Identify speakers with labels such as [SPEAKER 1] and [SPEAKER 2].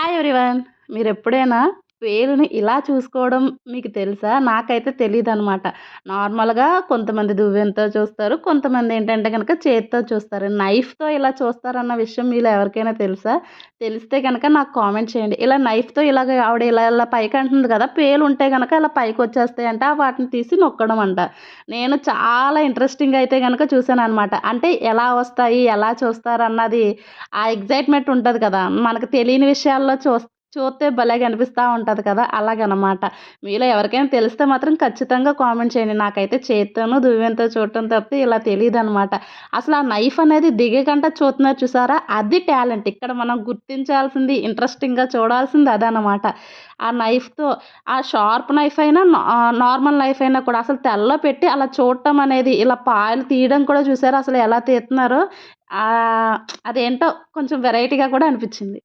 [SPEAKER 1] Hi everyone. మీరెప్పుడైనా పేరుని ఇలా చూసుకోవడం మీకు తెలుసా? నాకైతే తెలీదనమాట. నార్మల్‌గా కొంతమంది దువ్వెనతో చూస్తారు. కొంతమంది ఏంటంటే గనక చేత్తో చూస్తారు. నైఫ్‌తో ఇలా చూస్తారన్న విషయం మీలో ఎవరికైనా తెలుసా? తెలిస్తే గనక నాకు కామెంట్ చేయండి. ఇలా నైఫ్‌తో ఇలాగ ఆవిడ ఇలా ఇలా పైకంటుంది కదా! పేలుంటే గనక ఇలా పైకొచ్చేస్తాయంట. వాటిని తీసి నొక్కడం అంట. నేను చాలా ఇంట్రెస్టింగ్‌గా అయితే గనక చూసాననమాట. అంటే ఎలా వస్తాయి? ఎలా చూస్తారన్నది ఆ ఎక్సైట్‌మెంట్ ఉంటది కదా! మనకు తెలియని విషయాల్లో చూస్తే భలేగా అనిపిస్తా ఉంటది కదా! అలాగనమాట. మీలో ఎవరికైనా తెలిస్తే మాత్రం ఖచ్చితంగా కామెంట్ చేయండి. నాకైతే చేత్తోను, దువ్వెనతో చూడటం తప్పితే ఇలా తెలీదనమాట. అసలు ఆ నైఫ్ అనేది దిగకంట చూతున్నారు చూసారా? అది టాలెంట్. ఇక్కడ మనం గుర్తించాల్సింది, ఇంట్రెస్టింగ్‌గా చూడాల్సింది అదనమాట. ఆ నైఫ్‌తో ఆ షార్ప్ నైఫ్ అయినా, నార్మల్ నైఫ్ అయినా కూడా అసలు తెల్ల పెట్టి అలా చూడటం అనేది, ఇలా పాయలు తీయడం కూడా చూసారా అసలు ఎలా తీత్తన్నారో? అదేంటో కొంచెం వెరైటీగా కూడా అనిపిచ్చింది.